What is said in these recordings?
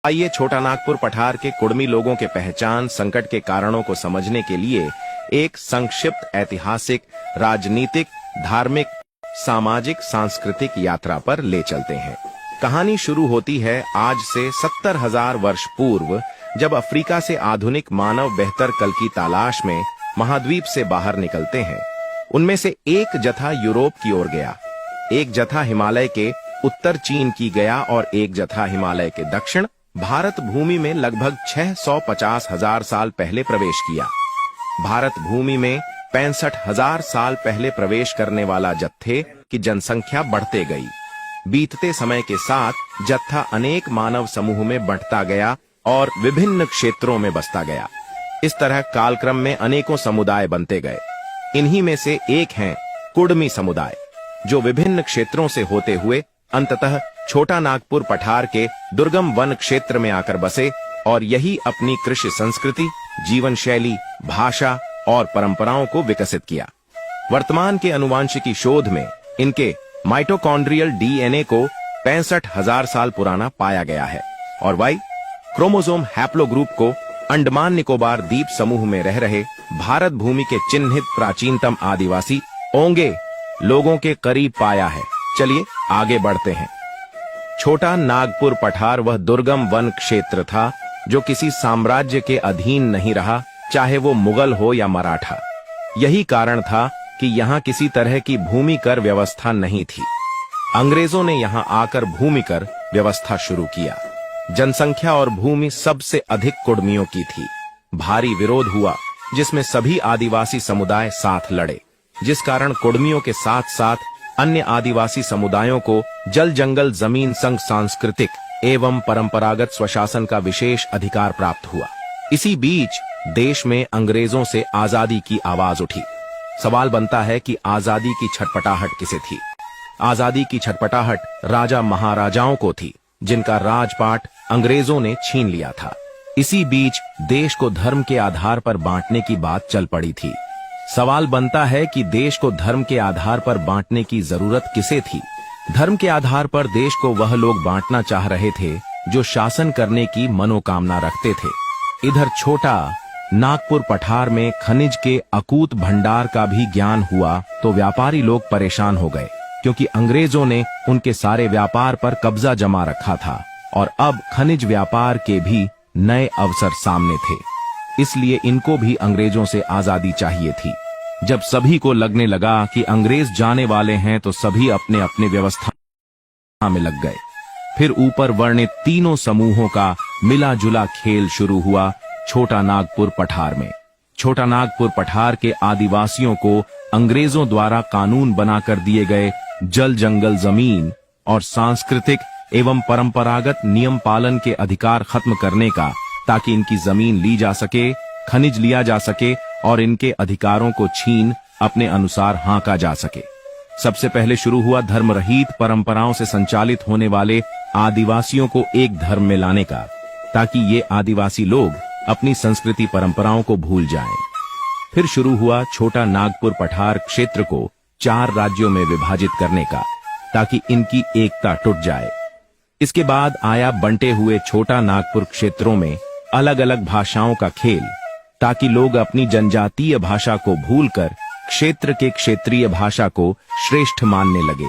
आइए छोटा नागपुर पठार के कुड़मी लोगों के पहचान संकट के कारणों को समझने के लिए एक संक्षिप्त ऐतिहासिक, राजनीतिक, धार्मिक, सामाजिक, सांस्कृतिक यात्रा पर ले चलते हैं। कहानी शुरू होती है आज से 70,000 वर्ष पूर्व, जब अफ्रीका से आधुनिक मानव बेहतर कल की तलाश में महाद्वीप से बाहर निकलते हैं। उनमें से एक जत्था यूरोप की ओर गया, एक जत्था हिमालय के उत्तर चीन की गया और एक जत्था हिमालय के दक्षिण भारत भूमि में लगभग 650,000 साल पहले प्रवेश किया। भारत भूमि में 65,000 साल पहले प्रवेश करने वाला जत्थे की जनसंख्या बढ़ते गई। बीतते समय के साथ जत्था अनेक मानव समूह में बढ़ता गया और विभिन्न क्षेत्रों में बसता गया। इस तरह कालक्रम में अनेकों समुदाय बनते गए। इन्हीं में से एक हैं कुड़मी समुदाय, जो विभिन्न क्षेत्रों से होते हुए अंततः छोटा नागपुर पठार के दुर्गम वन क्षेत्र में आकर बसे और यही अपनी कृषि संस्कृति, जीवन शैली, भाषा और परंपराओं को विकसित किया। वर्तमान के अनुवांशिकी शोध में इनके माइटोकॉन्ड्रियल डीएनए को 65,000 साल पुराना पाया गया है और वाई क्रोमोसोम हैप्लोग्रुप को अंडमान निकोबार द्वीप समूह में रह रहे भारत भूमि के चिन्हित प्राचीनतम आदिवासी ओंगे लोगों के करीब पाया है। चलिए आगे बढ़ते हैं। छोटा नागपुर पठार वह दुर्गम वन क्षेत्र था जो किसी साम्राज्य के अधीन नहीं रहा, चाहे वो मुगल हो या मराठा। यही कारण था कि यहाँ किसी तरह की भूमि कर व्यवस्था नहीं थी। अंग्रेजों ने यहाँ आकर भूमि कर व्यवस्था शुरू किया। जनसंख्या और भूमि सबसे अधिक कुड़मियों की थी। भारी विरोध हुआ, जिसमें सभी आदिवासी समुदाय साथ लड़े, जिस कारण कुड़मियों के साथ साथ अन्य आदिवासी समुदायों को जल जंगल जमीन संग सांस्कृतिक एवं परंपरागत स्वशासन का विशेष अधिकार प्राप्त हुआ। इसी बीच देश में अंग्रेजों से आजादी की आवाज उठी। सवाल बनता है कि आजादी की छटपटाहट किसे थी? आजादी की छटपटाहट राजा महाराजाओं को थी, जिनका राजपाट अंग्रेजों ने छीन लिया था। इसी बीच देश को धर्म के आधार पर बांटने की बात चल पड़ी थी। सवाल बनता है कि देश को धर्म के आधार पर बांटने की जरूरत किसे थी? धर्म के आधार पर देश को वह लोग बांटना चाह रहे थे जो शासन करने की मनोकामना रखते थे। इधर छोटा नागपुर पठार में खनिज के अकूत भंडार का भी ज्ञान हुआ तो व्यापारी लोग परेशान हो गए, क्योंकि अंग्रेजों ने उनके सारे व्यापार पर कब्जा जमा रखा था और अब खनिज व्यापार के भी नए अवसर सामने थे। इसलिए इनको भी अंग्रेजों से आजादी चाहिए थी। जब सभी को लगने लगा कि अंग्रेज जाने वाले हैं तो सभी अपने अपने व्यवस्था में लग गए। फिर ऊपर वर्णित तीनों समूहों का मिला जुला खेल शुरू हुआ छोटा नागपुर पठार में। छोटा नागपुर पठार के आदिवासियों को अंग्रेजों द्वारा कानून बनाकर दिए गए जल जंगल जमीन और सांस्कृतिक एवं परंपरागत नियम पालन के अधिकार खत्म करने का, ताकि इनकी जमीन ली जा सके, खनिज लिया जा सके और इनके अधिकारों को छीन अपने अनुसार हाँका जा सके। सबसे पहले शुरू हुआ धर्म रहित परंपराओं से संचालित होने वाले आदिवासियों को एक धर्म में लाने का, ताकि ये आदिवासी लोग अपनी संस्कृति परंपराओं को भूल जाएं। फिर शुरू हुआ छोटा नागपुर पठार क्षेत्र को 4 राज्यों में विभाजित करने का, ताकि इनकी एकता टूट जाए। इसके बाद आया बंटे हुए छोटा नागपुर क्षेत्रों में अलग अलग भाषाओं का खेल, ताकि लोग अपनी जनजातीय भाषा को भूलकर क्षेत्र के क्षेत्रीय भाषा को श्रेष्ठ मानने लगे।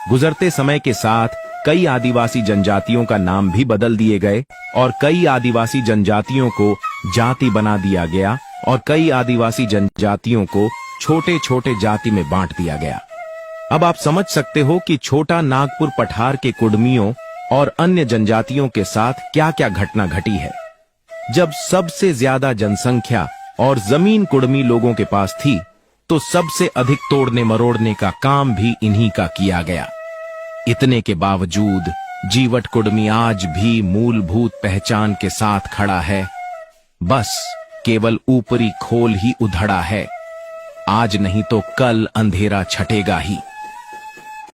गुजरते समय के साथ कई आदिवासी जनजातियों का नाम भी बदल दिए गए और कई आदिवासी जनजातियों को जाति बना दिया गया और कई आदिवासी जनजातियों को छोटे छोटे जाति में बांट दिया गया। अब आप समझ सकते हो कि छोटा नागपुर पठार के कुड़मियों और अन्य जनजातियों के साथ क्या क्या घटना घटी है। जब सबसे ज्यादा जनसंख्या और जमीन कुड़मी लोगों के पास थी, तो सबसे अधिक तोड़ने मरोड़ने का काम भी इन्हीं का किया गया। इतने के बावजूद जीवट कुड़मी आज भी मूलभूत पहचान के साथ खड़ा है। बस केवल ऊपरी खोल ही उधड़ा है। आज नहीं तो कल अंधेरा छटेगा ही।